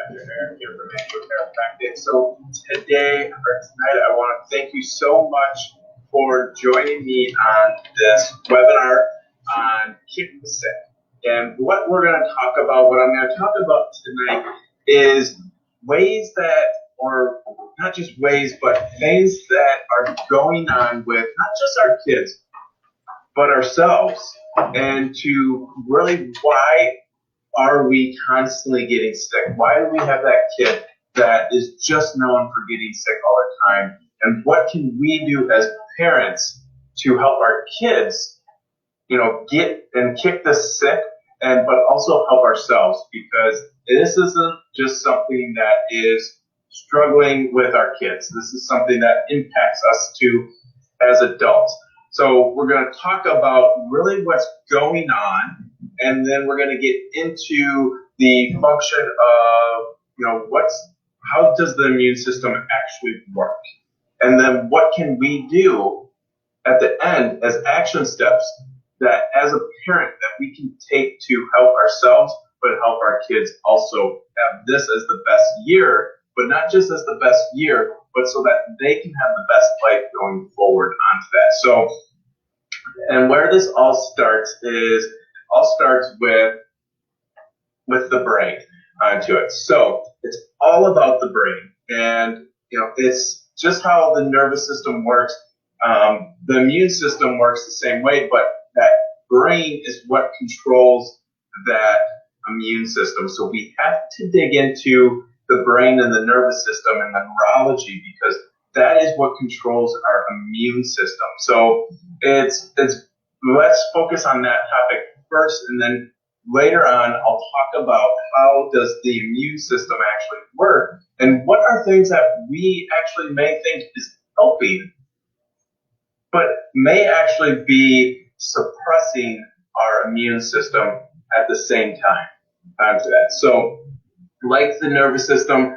Dr. Eric here from Manual Chiropractic. So today or tonight, I want to thank you so much for joining me on this webinar on keeping sick. And what we're going to talk about, what I'm going to talk about tonight is ways that, or not just ways, but things that are going on with not just our kids, but ourselves, and to really why are we constantly getting sick? Why do we have that kid that is just known for getting sick all the time? And what can we do as parents to help our kids, get and kick this sick, but also help ourselves? Because this isn't just something that is struggling with our kids. This is something that impacts us too as adults. So we're going to talk about really what's going on, and then we're going to get into the function of, how does the immune system actually work? And then what can we do at the end as action steps that as a parent that we can take to help ourselves, but help our kids also have this as the best year, but not just as the best year, but so that they can have the best life going forward onto that. So, and where this all starts is, with the brain onto it. So it's all about the brain, and it's just how the nervous system works. The immune system works the same way, but that brain is what controls that immune system. So we have to dig into the brain and the nervous system and the neurology, because that is what controls our immune system. So let's focus on that topic first, and then later on I'll talk about how does the immune system actually work, and what are things that we actually may think is helping, but may actually be suppressing our immune system at the same time onto that. So like the nervous system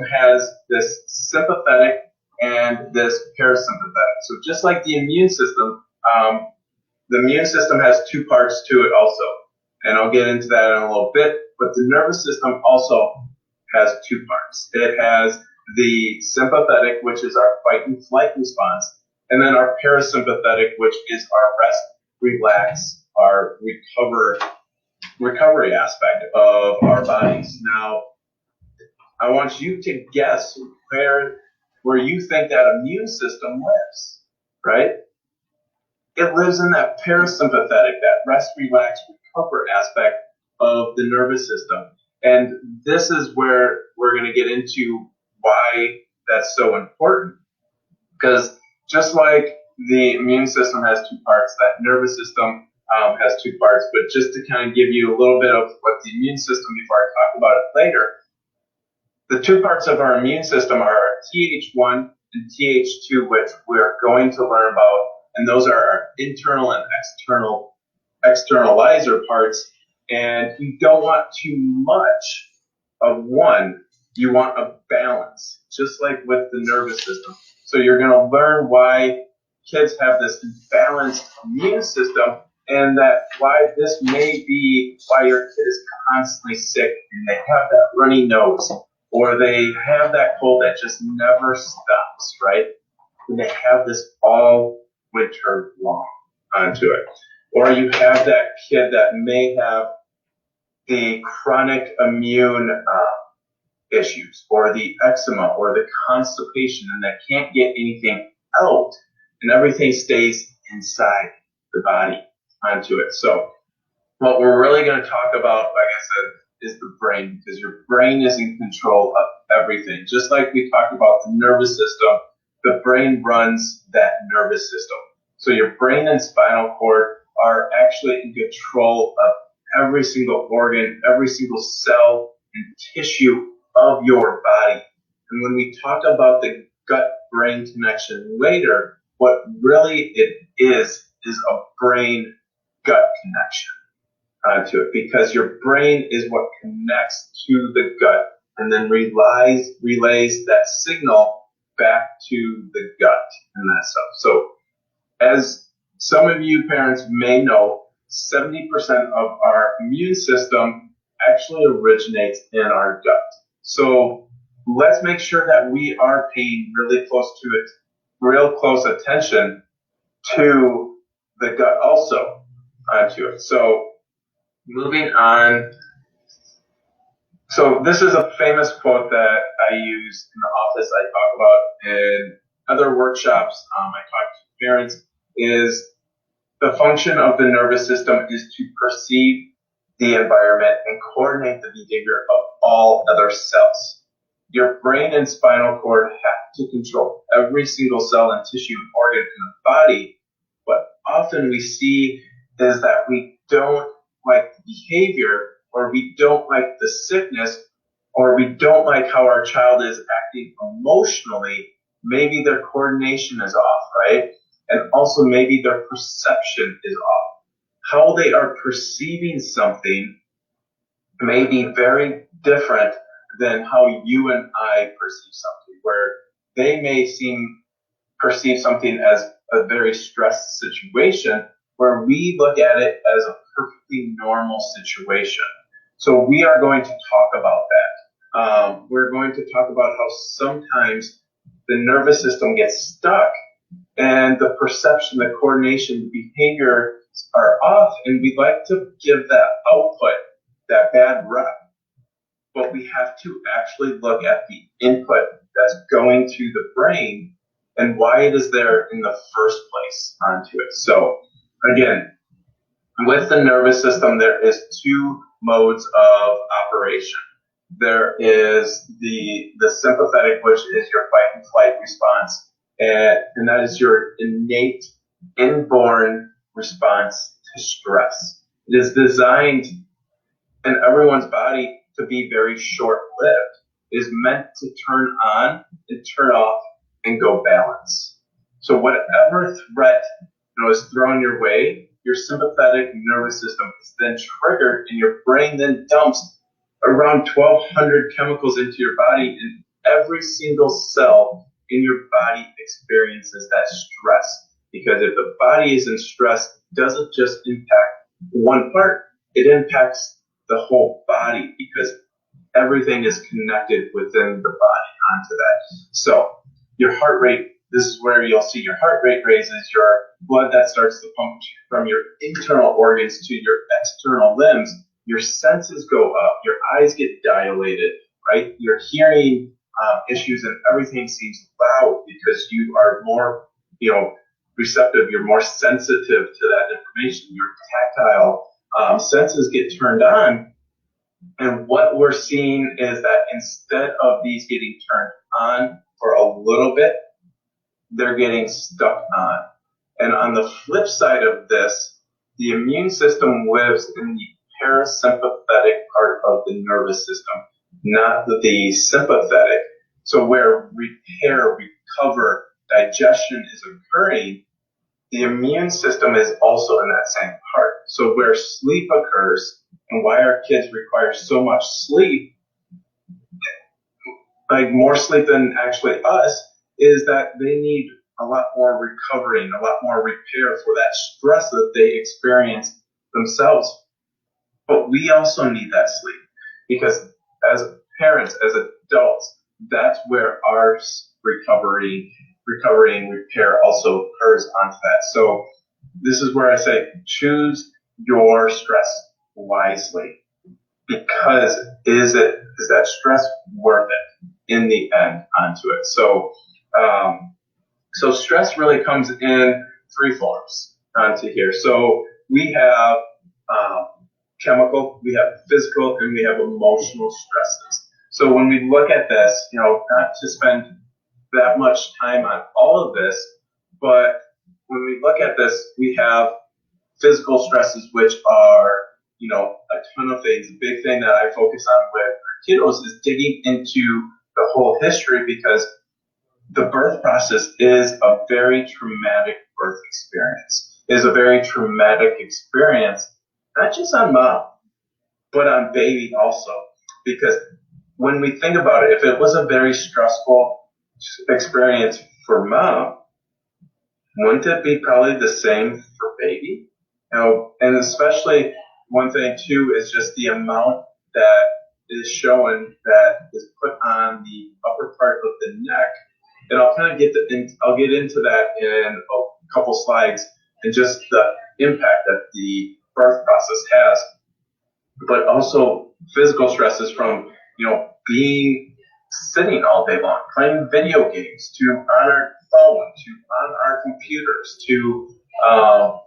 has this sympathetic and this parasympathetic. So just like the immune system has two parts to it also. And I'll get into that in a little bit, but the nervous system also has two parts. It has the sympathetic, which is our fight and flight response, and then our parasympathetic, which is our rest, relax, our recovery aspect of our bodies. Now, I want you to guess where you think that immune system lives, right? It lives in that parasympathetic, that rest, relax, recover aspect of the nervous system. And this is where we're going to get into why that's so important. Because just like the immune system has two parts, that nervous system has two parts. But just to kind of give you a little bit of what the immune system, before I talk about it later, the two parts of our immune system are Th1 and Th2, which we're going to learn about, and those are our internal and externalizer parts. And you don't want too much of one. You want a balance, just like with the nervous system. So you're going to learn why kids have this imbalanced immune system, and that why this may be why your kid is constantly sick, and they have that runny nose, or they have that cold that just never stops, right? And they have this all winter long onto it. Or you have that kid that may have the chronic immune issues, or the eczema, or the constipation, and that can't get anything out, and everything stays inside the body onto it. So what we're really going to talk about, like I said, is the brain, because your brain is in control of everything. Just like we talked about the nervous system, the brain runs that nervous system. So your brain and spinal cord are actually in control of every single organ, every single cell and tissue of your body. And when we talk about the gut-brain connection later, what really it is a brain-gut connection to it, because your brain is what connects to the gut and then relays that signal back to the gut and that stuff. So as some of you parents may know, 70% of our immune system actually originates in our gut. So let's make sure that we are paying real close attention to the gut also onto it. So moving on. So this is a famous quote that I use in the office. I talk about in other workshops. I talk to parents. Is the function of the nervous system is to perceive the environment and coordinate the behavior of all other cells. Your brain and spinal cord have to control every single cell and tissue and organ in the body. What often we see is that we don't like the behavior, or we don't like the sickness, or we don't like how our child is acting emotionally. Maybe their coordination is off, right? And also maybe their perception is off. How they are perceiving something may be very different than how you and I perceive something, where they may perceive something as a very stressed situation, where we look at it as a perfectly normal situation. So we are going to talk about that. We're going to talk about how sometimes the nervous system gets stuck and the perception, the coordination, the behavior are off, and we'd like to give that output, that bad rep. But we have to actually look at the input that's going to the brain and why it is there in the first place onto it. So again, with the nervous system, there is two modes of operation. There is the sympathetic, which is your fight and flight response, and that is your innate, inborn response to stress. It is designed in everyone's body to be very short-lived. It is meant to turn on and turn off and go balance. So whatever threat is thrown your way, your sympathetic nervous system is then triggered, and your brain then dumps around 1,200 chemicals into your body, and every single cell in your body experiences that stress. Because if the body is in stress, it doesn't just impact one part, it impacts the whole body, because everything is connected within the body onto that. So your heart rate, this is where you'll see your heart rate raises, your blood that starts to pump from your internal organs to your external limbs, your senses go up, your eyes get dilated, right? Your hearing issues and everything seems loud because you are more, receptive, you're more sensitive to that information. Your tactile senses get turned on. And what we're seeing is that instead of these getting turned on for a little bit, they're getting stuck on. And on the flip side of this, the immune system lives in the parasympathetic part of the nervous system, not the sympathetic. So where repair, recover, digestion is occurring, the immune system is also in that same part. So where sleep occurs, and why our kids require so much sleep, like more sleep than actually us, is that they need a lot more recovering, a lot more repair for that stress that they experience themselves. But we also need that sleep, because as parents, as adults, that's where our recovery and repair also occurs onto that. So this is where I say, choose your stress wisely, because is that stress worth it in the end onto it? So stress really comes in three forms onto here. So we have chemical, we have physical, and we have emotional stresses. So when we look at this, not to spend that much time on all of this, but when we look at this, we have physical stresses, which are, a ton of things. The big thing that I focus on with our kiddos is digging into the whole history, because the birth process is a very traumatic birth experience. It is a very traumatic experience, not just on mom, but on baby also. Because when we think about it, if it was a very stressful experience for mom, wouldn't it be probably the same for baby? And especially one thing too is just the amount that is shown that is put on the upper part of the neck. And I'll kind of I'll get into that in a couple slides and just the impact that the birth process has, but also physical stresses from, being sitting all day long, playing video games, to on our phone, to on our computers, to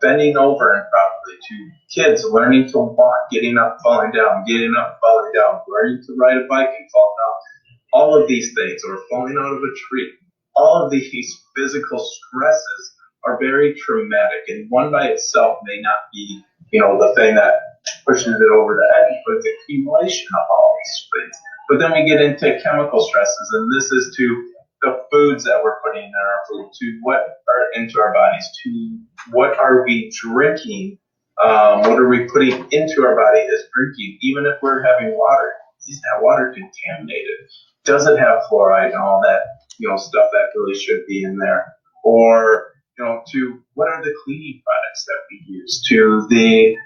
bending over improperly, to kids learning to walk, getting up, falling down, learning to ride a bike and fall down. All of these things, or falling out of a tree, all of these physical stresses are very traumatic, and one by itself may not be, the thing that pushes it over the edge, but it's accumulation of all these things. But then we get into chemical stresses, and this is to the foods that we're putting in our food, to what are into our bodies, to what are we drinking, what are we putting into our body as drinking. Even if we're having water, is that water contaminated? Does it have fluoride and all that, stuff that really should be in there? Or, to what are the cleaning products that we use, to the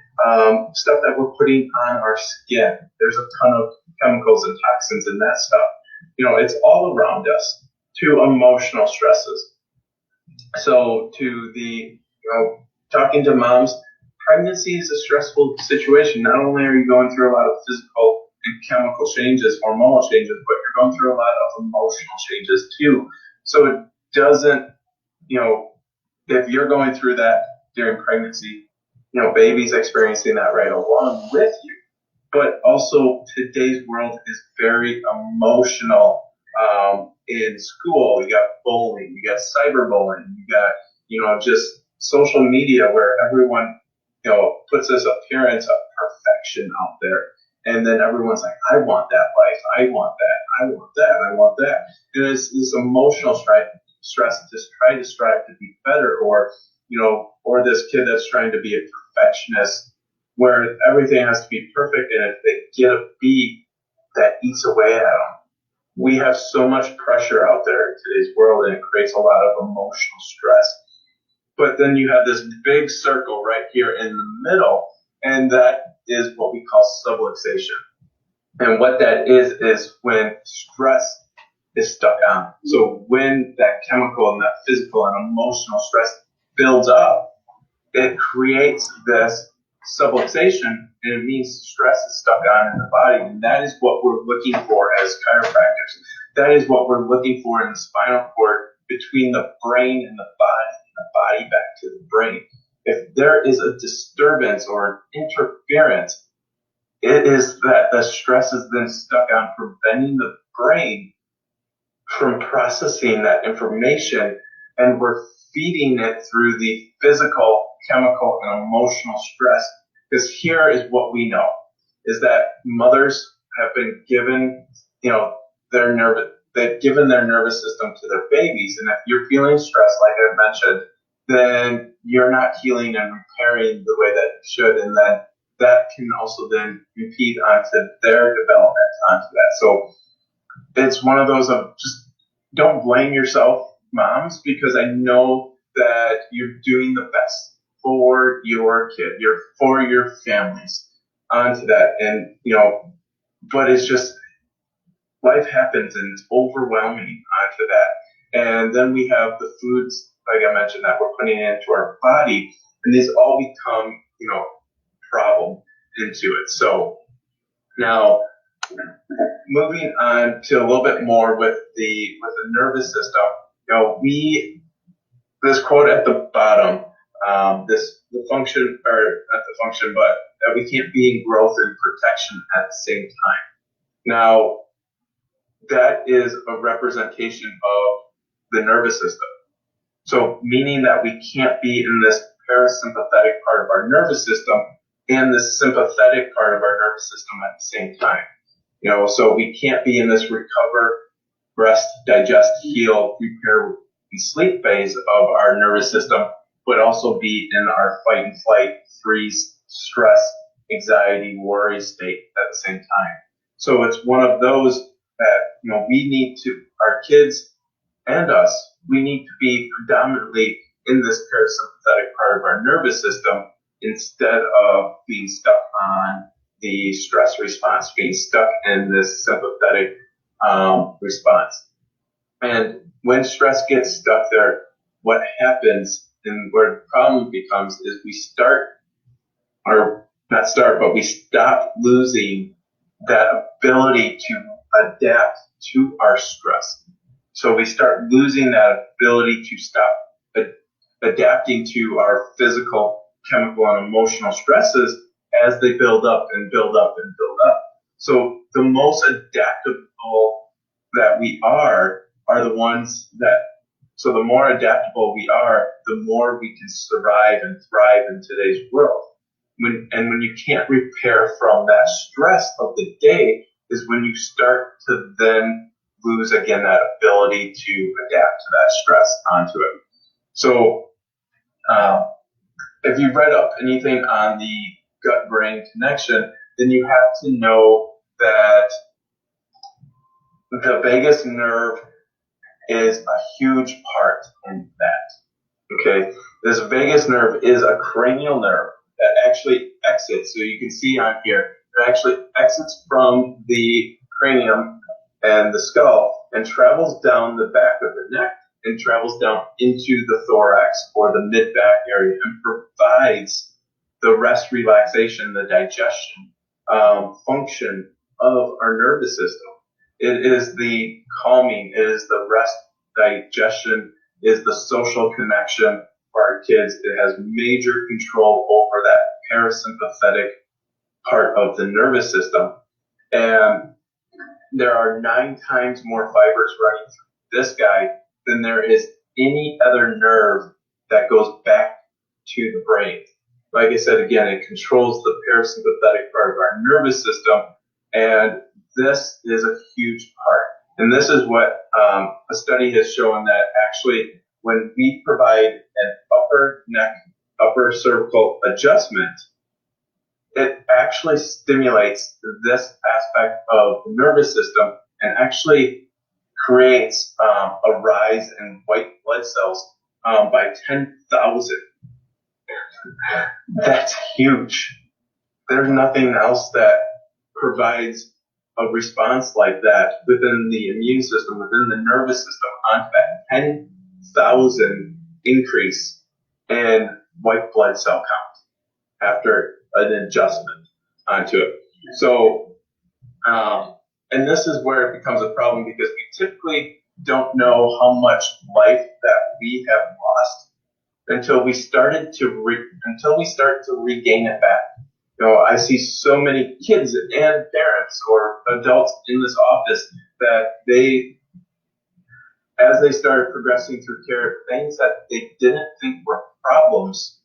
stuff that we're putting on our skin. There's a ton of chemicals and toxins in that stuff. It's all around us. To emotional stresses. So to the, talking to moms, pregnancy is a stressful situation. Not only are you going through a lot of physical and chemical changes, hormonal changes, but you're going through a lot of emotional changes too. So it doesn't, if you're going through that during pregnancy, baby's experiencing that right along with you. But also today's world is very emotional. In school, you got bullying, you got cyberbullying, you got, just social media where everyone, puts this appearance of perfection out there. And then everyone's like, I want that life. I want that. I want that. I want that. And it's this emotional stress to try to strive to be better, or this kid that's trying to be a perfectionist where everything has to be perfect. And if they get a B, that eats away at them. We have so much pressure out there in today's world, and it creates a lot of emotional stress. But then you have this big circle right here in the middle, and that is what we call subluxation. And what that is when stress is stuck on. So when that chemical and that physical and emotional stress builds up, it creates this subluxation, and it means stress is stuck on in the body. And that is what we're looking for as chiropractors. That is what we're looking for in the spinal cord, between the brain and the body back to the brain. If there is a disturbance or interference, it is that the stress is then stuck on preventing the brain from processing that information, and we're feeding it through the physical, chemical, and emotional stress. Because here is what we know, is that mothers have been given, they've given their nervous system to their babies. And if you're feeling stressed, like I mentioned, then you're not healing and repairing the way that it should. And then that can also then impede onto their development onto that. So it's one of those of just don't blame yourself, moms, because I know that you're doing the best for your kid, for your families onto that. And, but it's just, life happens and it's overwhelming onto that. And then we have the foods, like I mentioned, that we're putting into our body, and these all become, problem into it. So now moving on to a little bit more with the nervous system, this quote at the bottom, but that we can't be in growth and protection at the same time. Now, that is a representation of the nervous system. So meaning that we can't be in this parasympathetic part of our nervous system and the sympathetic part of our nervous system at the same time. So we can't be in this recover, rest, digest, heal, repair, and sleep phase of our nervous system, but also be in our fight and flight, freeze, stress, anxiety, worry state at the same time. So it's one of those that, we need to, our kids and us, we need to be predominantly in this parasympathetic part of our nervous system instead of being stuck on the stress response, being stuck in this sympathetic response. And when stress gets stuck there, what happens and where the problem becomes is we stop losing that ability to adapt to our stress. So we start losing that ability to stop adapting to our physical, chemical, and emotional stresses as they build up and build up and build up. So the most adaptable that we are the ones that, so the more adaptable we are, the more we can survive and thrive in today's world. When you can't repair from that stress of the day is when you start to then lose again that ability to adapt to that stress onto it. So if you've read up anything on the gut-brain connection, then you have to know that the vagus nerve is a huge part in that. Okay, this vagus nerve is a cranial nerve that actually exits. So you can see on here, it actually exits from the cranium and the skull and travels down the back of the neck and travels down into the thorax or the mid-back area and provides the rest, relaxation, the digestion function of our nervous system. It is the calming, it is the rest, digestion, is the social connection for our kids. It has major control over that parasympathetic part of the nervous system. And there are 9 times more fibers running through this guy than there is any other nerve that goes back to the brain. Like I said, again, it controls the parasympathetic part of our nervous system, and this is a huge part. And this is what a study has shown, that actually when we provide an upper neck, upper cervical adjustment, it actually stimulates this aspect of the nervous system and actually creates a rise in white blood cells by 10,000. That's huge. There's nothing else that provides a response like that within the immune system, within the nervous system, onto that 10,000 increase in white blood cell count after an adjustment onto it. So, and this is where it becomes a problem, because we typically don't know how much life that we have lost until we start to regain it back. You know, I see so many kids and parents or adults in this office that as they started progressing through care, things that they didn't think were problems,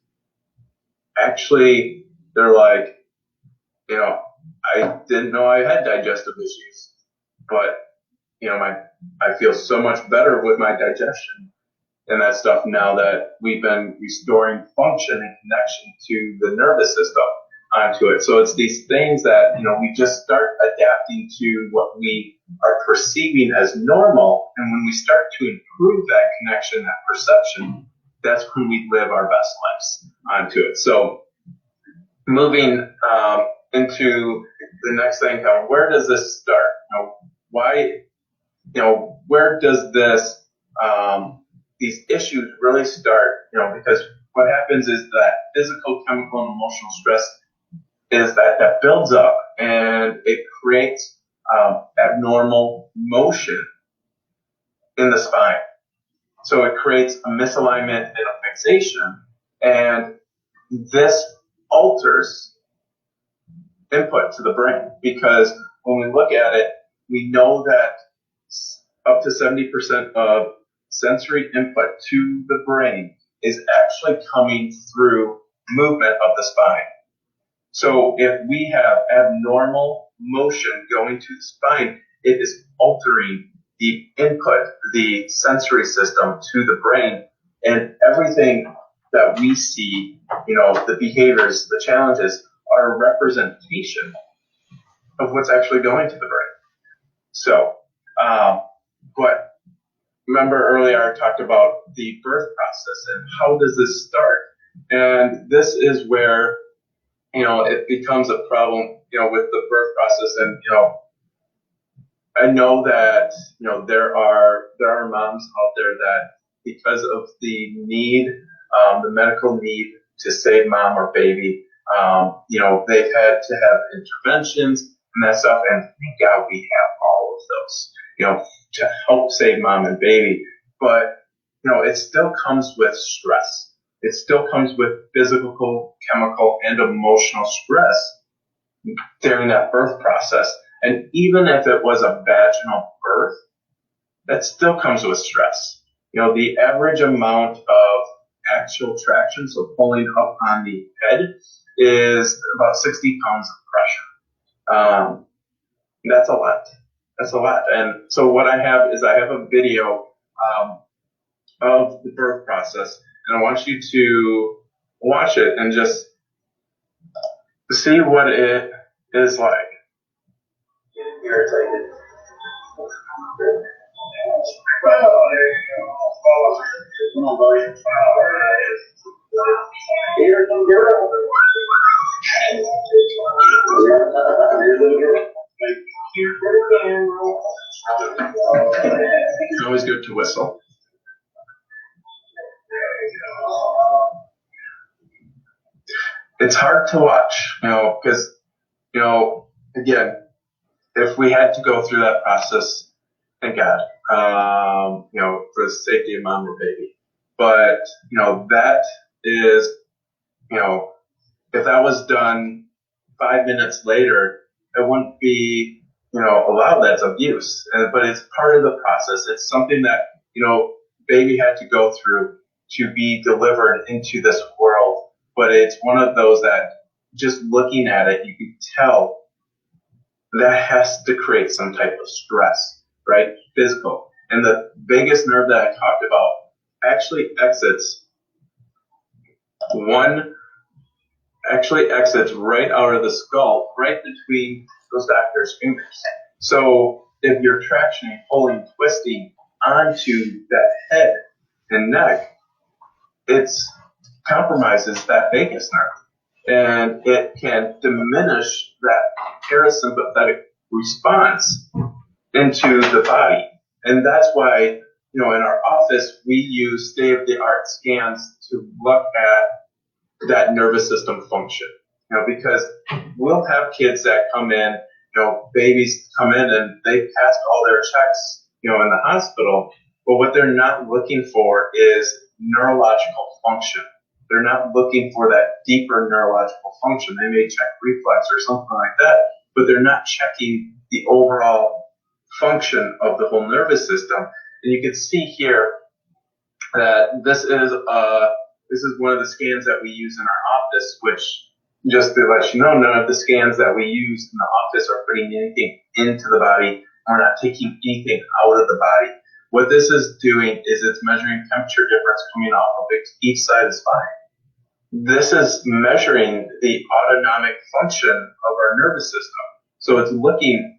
actually, they're like, you know, I didn't know I had digestive issues, but, you know, I feel so much better with my digestion and that stuff now that we've been restoring function and connection to the nervous system onto it. So it's these things that, you know, we just start adapting to what we are perceiving as normal. And when we start to improve that connection, that perception, that's when we live our best lives onto it. So moving into the next thing, where does this start? Where does this, these issues really start? Because what happens is that physical, chemical, and emotional stress is that builds up and it creates abnormal motion in the spine. So it creates a misalignment and a fixation, and this alters input to the brain, because when we look at it, we know that up to 70% of sensory input to the brain is actually coming through movement of the spine. So if we have abnormal motion going to the spine, it is altering the input, the sensory system to the brain, and everything that we see, the behaviors, the challenges, are a representation of what's actually going to the brain. So, but remember earlier I talked about the birth process and how does this start? And this is where, it becomes a problem, with the birth process, and I know that there are moms out there that, because of the need, the medical need to save mom or baby, they've had to have interventions and that stuff, and thank God we have all of those, to help save mom and baby. But it still comes with stress. It still comes with physical, chemical, and emotional stress during that birth process. And even if it was a vaginal birth, that still comes with stress. The average amount of axial traction, so pulling up on the head, is about 60 pounds of pressure. That's a lot. That's a lot. And so what I have a video of the birth process, and I want you to watch it and just see what it is like. Getting irritated. Well, there you go. Come on, buddy. Here come girl. It's always good to whistle. It's hard to watch, because, again, if we had to go through that process, thank God, for the safety of mom or baby. But, that is, if that was done 5 minutes later, it wouldn't be, allowed. That's abuse. But it's part of the process. It's something that, baby had to go through to be delivered into this world. But it's one of those that, just looking at it, you can tell that has to create some type of stress, right? Physical. And the vagus nerve that I talked about actually exits right out of the skull, right between those doctor's fingers. So if you're tractioning, pulling, twisting onto that head and neck, it compromises that vagus nerve, and it can diminish that parasympathetic response into the body. And that's why, in our office, we use state-of-the-art scans to look at that nervous system function. Because we'll have kids that come in, babies come in and they passed all their checks, in the hospital, but what they're not looking for is neurological function. They're not looking for that deeper neurological function. They may check reflex or something like that, but they're not checking the overall function of the whole nervous system. And you can see here that this is one of the scans that we use in our office, which, just to let you know, none of the scans that we use in the office are putting anything into the body. We're not taking anything out of the body. What this is doing is it's measuring temperature difference coming off of each side of the spine. This is measuring the autonomic function of our nervous system. So it's looking,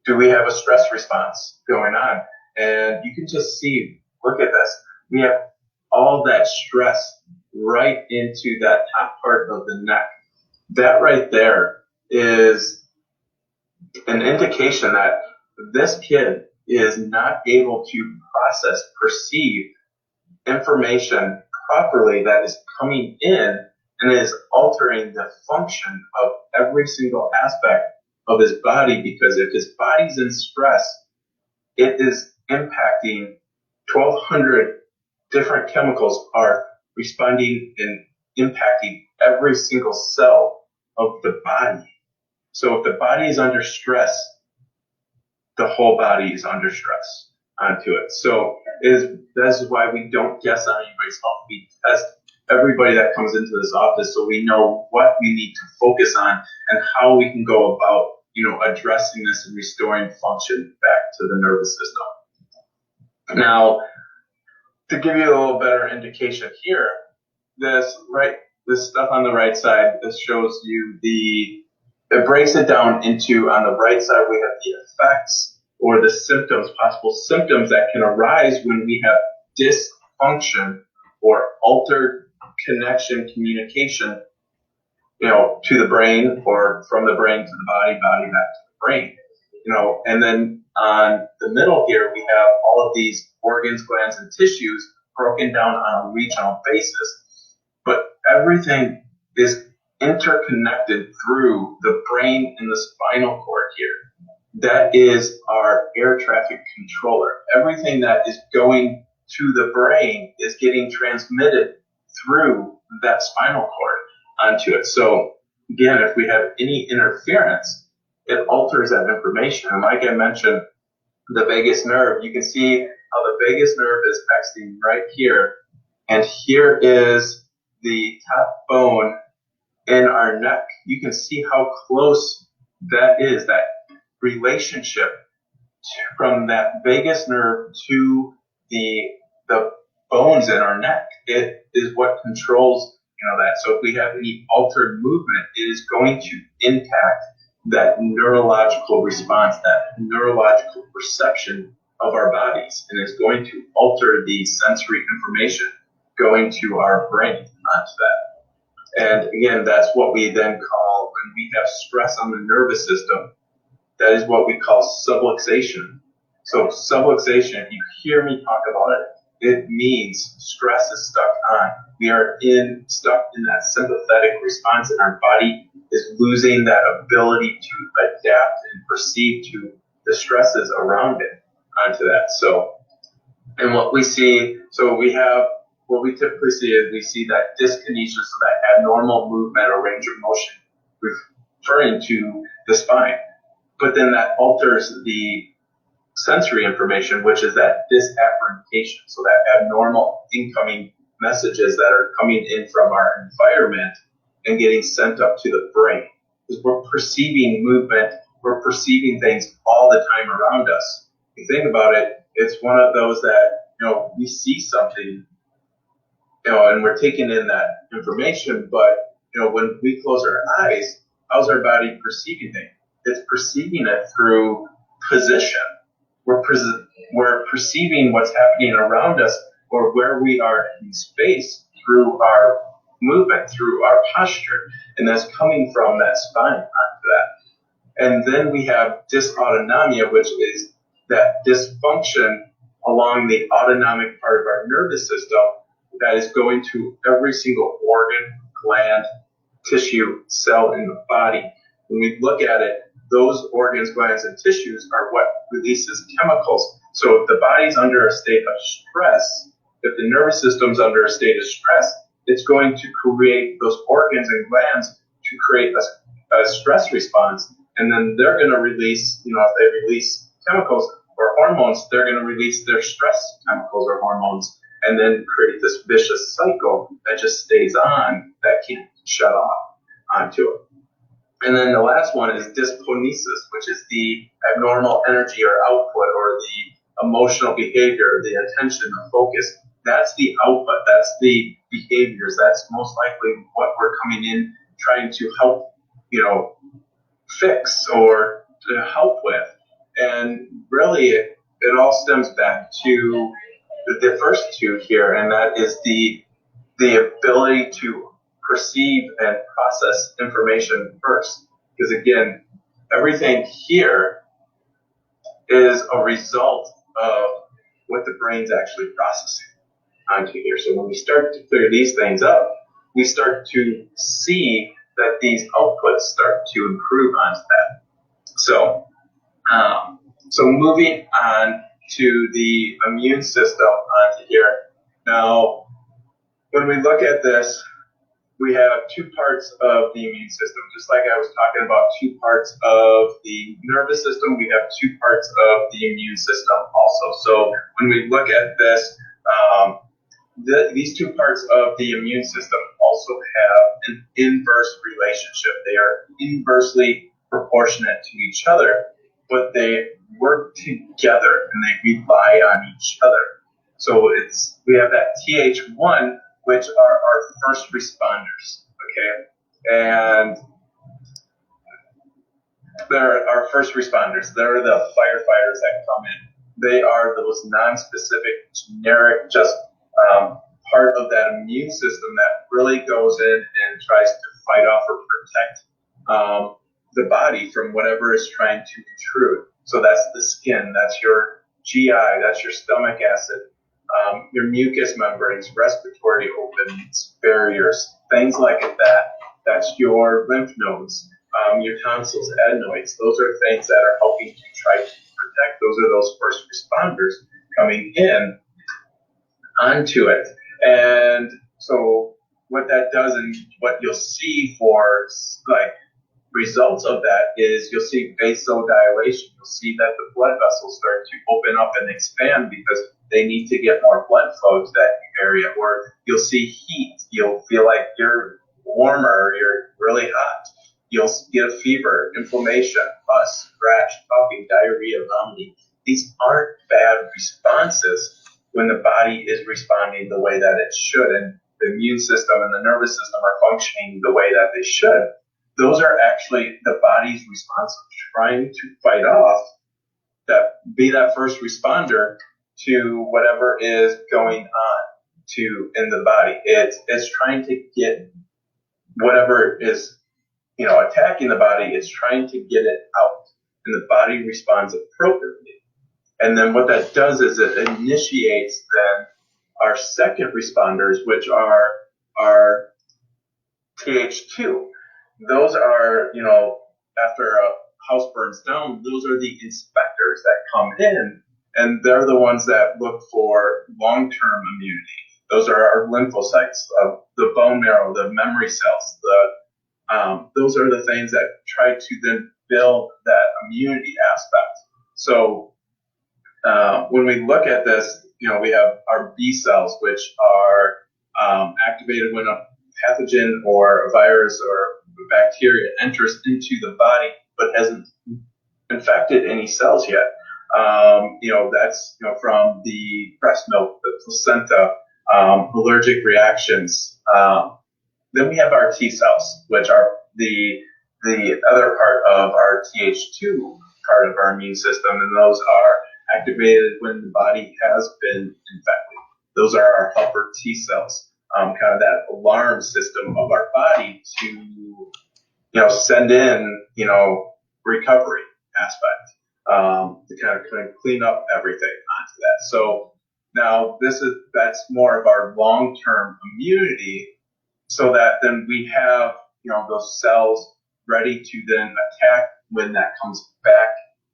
do we have a stress response going on? And you can just see, look at this. We have all that stress right into that top part of the neck. That right there is an indication that this kid is not able to perceive information properly that is coming in and is altering the function of every single aspect of his body, because if his body's in stress, it is impacting 1,200 different chemicals are responding and impacting every single cell of the body. So if the body is under stress, the whole body is under stress onto it. So this is why we don't guess on anybody's health. We test everybody that comes into this office so we know what we need to focus on and how we can go about, addressing this and restoring function back to the nervous system. Now, to give you a little better indication here, this stuff on the right side, this shows you it breaks it down into, on the right side, we have the effects or the symptoms, possible symptoms that can arise when we have dysfunction or altered connection communication to the brain, or from the brain to the body back to the brain. And then on the middle here, we have all of these organs, glands, and tissues broken down on a regional basis. But everything is interconnected through the brain and the spinal cord here. That is our air traffic controller. Everything that is going to the brain is getting transmitted through that spinal cord onto it. So again, if we have any interference, it alters that information. And like I mentioned, the vagus nerve, you can see how the vagus nerve is actually right here. And here is the top bone in our neck. You can see how close that is, that relationship from that vagus nerve to the bones in our neck. It is what controls that. So if we have any altered movement, it is going to impact that neurological response, that neurological perception of our bodies, and it's going to alter the sensory information going to our brain onto that. And again, that's what we then call, when we have stress on the nervous system, that is what we call subluxation. So subluxation, if you hear me talk about it, it means stress is stuck on. We are stuck in that sympathetic response, and our body is losing that ability to adapt and perceive to the stresses around it onto that. So, and what we see, what we typically see is we see that dyskinesia, so that abnormal movement or range of motion, referring to the spine. But then that alters the sensory information, which is that disapprentication, so that abnormal incoming messages that are coming in from our environment and getting sent up to the brain. Because we're perceiving movement, we're perceiving things all the time around us. If you think about it, it's one of those that, we see something, and we're taking in that information, but, when we close our eyes, how's our body perceiving things? It's perceiving it through position. We're perceiving what's happening around us or where we are in space through our movement, through our posture, and that's coming from that spine onto that. And then we have dysautonomia, which is that dysfunction along the autonomic part of our nervous system that is going to every single organ, gland, tissue, cell in the body. When we look at it, those organs, glands, and tissues are what releases chemicals. So if the body's under a state of stress, if the nervous system's under a state of stress, it's going to create those organs and glands to create a stress response. And then they're going to release, if they release chemicals or hormones, they're going to release their stress chemicals or hormones, and then create this vicious cycle that just stays on, that can't shut off onto it. And then the last one is dysphonesis, which is the abnormal energy or output, or the emotional behavior, the attention, the focus. That's the output. That's the behaviors. That's most likely what we're coming in trying to help, fix or to help with. And really, it all stems back to the first two here, and that is the ability to perceive and process information first. Because again, everything here is a result of what the brain's actually processing onto here. So when we start to clear these things up, we start to see that these outputs start to improve onto that. So, moving on to the immune system onto here. Now, when we look at this, we have two parts of the immune system. Just like I was talking about two parts of the nervous system, we have two parts of the immune system also. So when we look at this, these two parts of the immune system also have an inverse relationship. They are inversely proportionate to each other, but they work together and they rely on each other. So we have that Th1, which are our first responders, okay? And they're our first responders. They're the firefighters that come in. They are those non-specific, generic, just part of that immune system that really goes in and tries to fight off or protect the body from whatever is trying to intrude. So that's the skin, that's your GI, that's your stomach acid, your mucous membranes, respiratory openings, barriers, things like that. That's your lymph nodes, your tonsils, adenoids. Those are things that are helping to try to protect. Those are those first responders coming in onto it. And so what that does and what you'll see for like results of that is you'll see vasodilation. You'll see that the blood vessels start to open up and expand because they need to get more blood flow to that area. Or you'll see heat. You'll feel like you're warmer or you're really hot. You'll get a fever, inflammation, pus, scratch, coughing, diarrhea, vomiting. These aren't bad responses when the body is responding the way that it should and the immune system and the nervous system are functioning the way that they should. Those are actually the body's response trying to fight off that, be that first responder to whatever is going on in the body. It's trying to get whatever is, attacking the body, it's trying to get it out, and the body responds appropriately. And then what that does is it initiates then our second responders, which are our Th2. Those are, after a house burns down, those are the inspectors that come in, and they're the ones that look for long-term immunity. Those are our lymphocytes, the bone marrow, the memory cells. Those are the things that try to then build that immunity aspect. So when we look at this, we have our B cells, which are activated when a pathogen or a virus or a bacteria enters into the body but hasn't infected any cells yet. That's from the breast milk, the placenta, allergic reactions. Then we have our T cells, which are the other part of our Th2 part of our immune system, and those are activated when the body has been infected. Those are our helper T cells, kind of that alarm system of our body to, send in, recovery aspect, to kind of clean up everything onto that. So now that's more of our long-term immunity, so that then we have, those cells ready to then attack when that comes back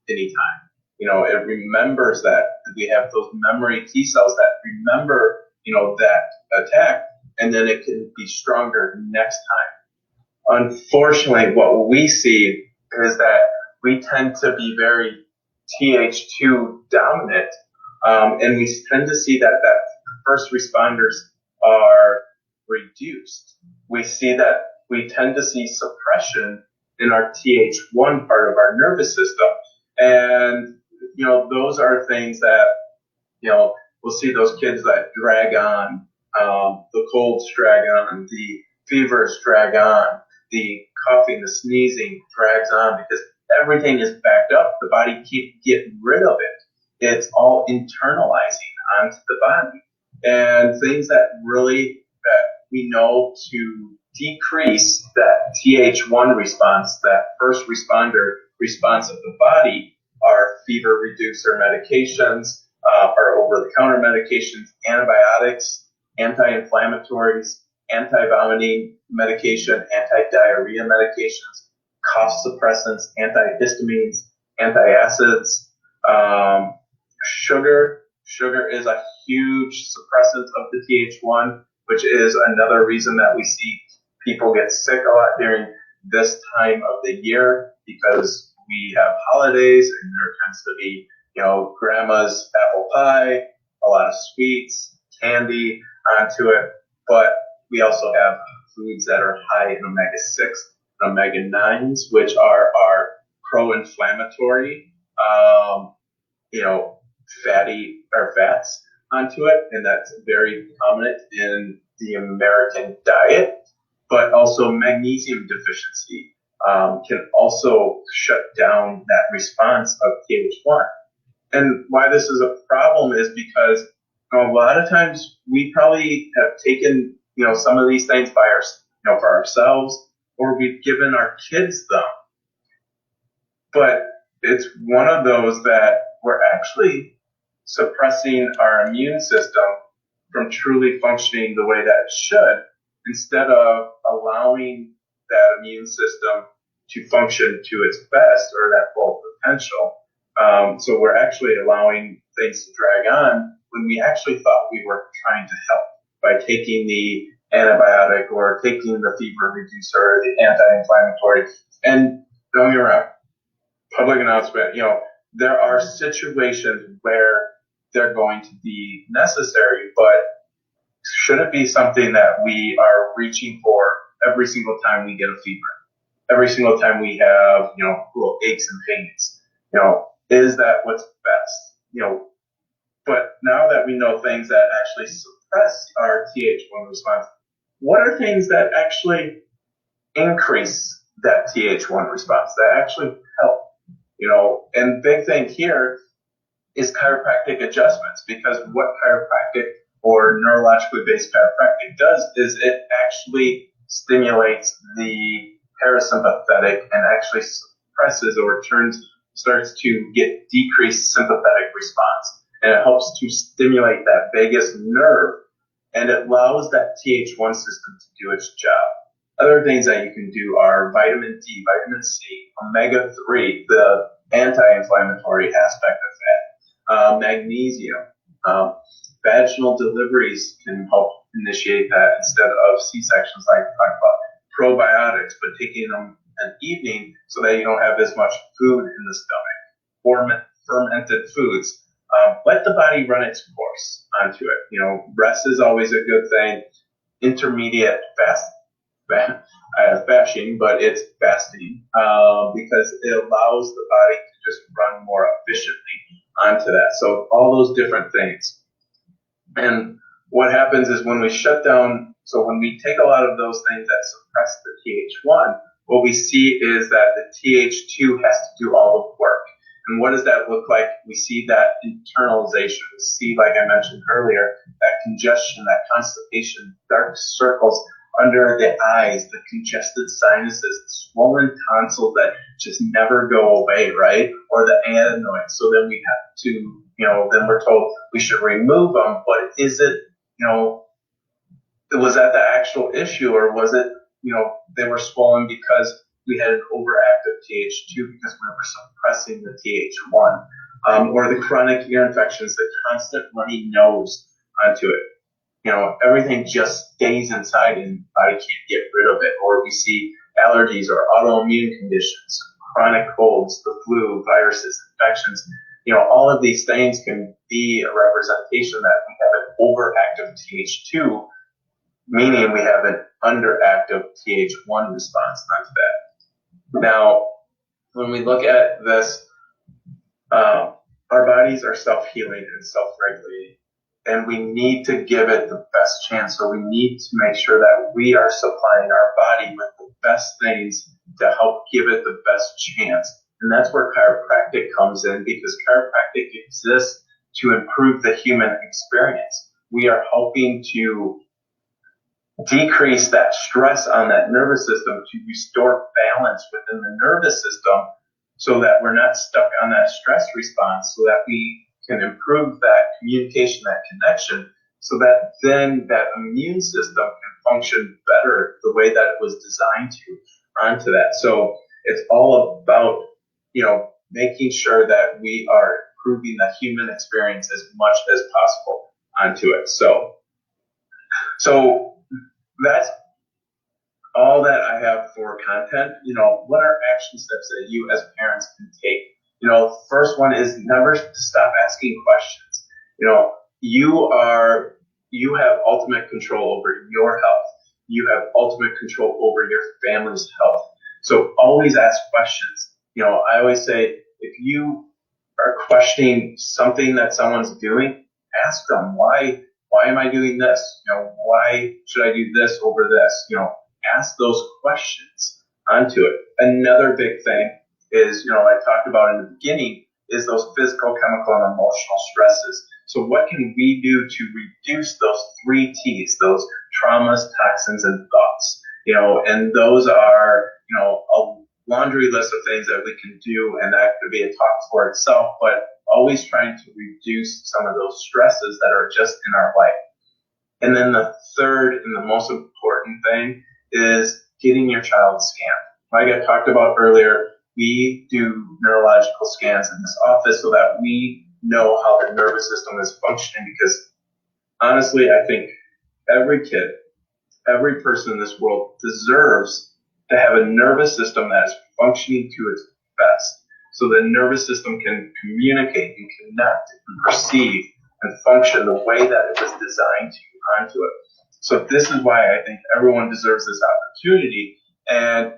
anytime. It remembers that we have those memory T cells that remember, that attack, and then it can be stronger next time. Unfortunately, what we see is that we tend to be very Th2 dominant, and we tend to see that first responders are reduced. We see that we tend to see suppression in our Th1 part of our nervous system, and those are things that, we'll see those kids that drag on, the colds drag on, the fevers drag on, the coughing, the sneezing drags on because everything is backed up. The body can't get rid of it. It's all internalizing onto the body. And things that we know to decrease that Th1 response, that first responder response of the body, are fever reducer medications, our over-the-counter medications, antibiotics, anti-inflammatories, anti-vomiting medication, anti-diarrhea medications, cough suppressants, antihistamines, antacids, sugar. Sugar is a huge suppressant of the Th1, which is another reason that we see people get sick a lot during this time of the year, because we have holidays and there tends to be, grandma's apple pie, a lot of sweets, candy onto it. But we also have foods that are high in omega-6 and omega-9s, which are our pro-inflammatory, fats onto it. And that's very prominent in the American diet. But also magnesium deficiency can also shut down that response of Th1. And why this is a problem is because a lot of times we probably have taken, some of these things for ourselves, or we've given our kids them. But it's one of those that we're actually suppressing our immune system from truly functioning the way that it should, instead of allowing that immune system to function to its best or that full potential. So we're actually allowing things to drag on when we actually thought we were trying to help by taking the antibiotic or taking the fever reducer or the anti-inflammatory. And don't get me wrong, public announcement, there are situations where they're going to be necessary, but should it be something that we are reaching for every single time we get a fever, every single time we have, little aches and pains? Is that what's best? But now that we know things that actually suppress our Th1 response, what are things that actually increase that Th1 response, that actually help? And big thing here is chiropractic adjustments, because what chiropractic or neurologically based chiropractic does is it actually stimulates the parasympathetic and actually suppresses or starts to get decreased sympathetic response. And it helps to stimulate that vagus nerve, and it allows that Th1 system to do its job. Other things that you can do are vitamin D, vitamin C, omega-3, the anti-inflammatory aspect of that, magnesium. Vaginal deliveries can help initiate that instead of C-sections like we talked about. Probiotics, but taking them an evening so that you don't have as much food in the stomach. Fermented foods. Let the body run its course onto it. Rest is always a good thing. Intermediate fasting, but it's fasting, because it allows the body to just run more efficiently onto that. So all those different things. And what happens is when we shut down, so when we take a lot of those things that suppress the Th1, what we see is that the Th2 has to do all the work. And what does that look like? We see that internalization. We see, like I mentioned earlier, that congestion, that constipation, dark circles under the eyes, the congested sinuses, the swollen tonsils that just never go away, right? Or the adenoids. So then we have to, then we're told we should remove them, but is it, was that the actual issue, or was it, they were swollen because we had an overactive Th2 because we were suppressing the Th1, or the chronic ear infections, the constant runny nose onto it. Everything just stays inside and the body can't get rid of it. Or we see allergies or autoimmune conditions, chronic colds, the flu, viruses, infections. All of these things can be a representation that we have an overactive Th2, meaning we have an underactive Th1 response onto that. Now, when we look at this, our bodies are self-healing and self-regulating, and we need to give it the best chance. So we need to make sure that we are supplying our body with the best things to help give it the best chance. And that's where chiropractic comes in, because chiropractic exists to improve the human experience. We are helping to decrease that stress on that nervous system, to restore balance within the nervous system so that we're not stuck on that stress response, so that we can improve that communication, that connection, so that then that immune system can function better the way that it was designed to onto that. So it's all about, making sure that we are improving the human experience as much as possible onto it. So that's all that I have for content. What are action steps that you as parents can take? First one is never stop asking questions. You have ultimate control over your health. You have ultimate control over your family's health. So always ask questions. I always say, if you are questioning something that someone's doing, ask them, why am I doing this? Why should I do this over this? Ask those questions onto it. Another big thing is, I talked about in the beginning, is those physical, chemical, and emotional stresses. So what can we do to reduce those 3 T's, those traumas, toxins, and thoughts? And those are, a laundry list of things that we can do, and that could be a talk for itself, but always trying to reduce some of those stresses that are just in our life. And then the third and the most important thing is getting your child scanned. Like I talked about earlier, we do neurological scans in this office so that we know how the nervous system is functioning, because honestly, I think every kid, every person in this world deserves to have a nervous system that is functioning to its best. So the nervous system can communicate and connect and perceive and function the way that it was designed to onto it. So this is why I think everyone deserves this opportunity. And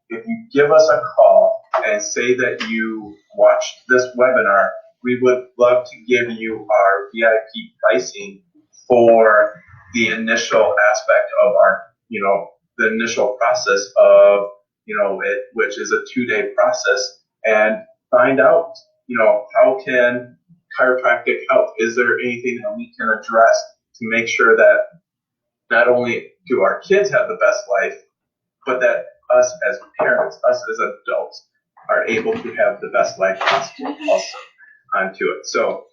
if you give us a call and say that you watched this webinar, we would love to give you our VIP pricing for the initial aspect of our, the initial process of, which is a 2-day process, and find out, how can chiropractic help? Is there anything that we can address to make sure that not only do our kids have the best life, but that us as parents, us as adults, are able to have the best life possible also onto it. So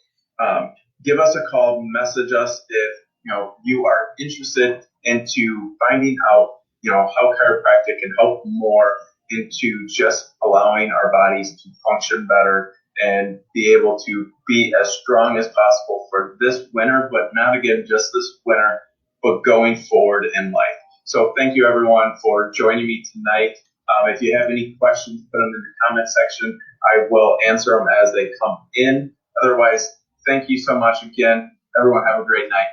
give us a call, message us if you are interested into finding out how chiropractic can help more into just allowing our bodies to function better and be able to be as strong as possible for this winter, but not again just this winter, but going forward in life. So thank you everyone for joining me tonight. If you have any questions, put them in the comment section. I will answer them as they come in. Otherwise, thank you so much again. Everyone have a great night.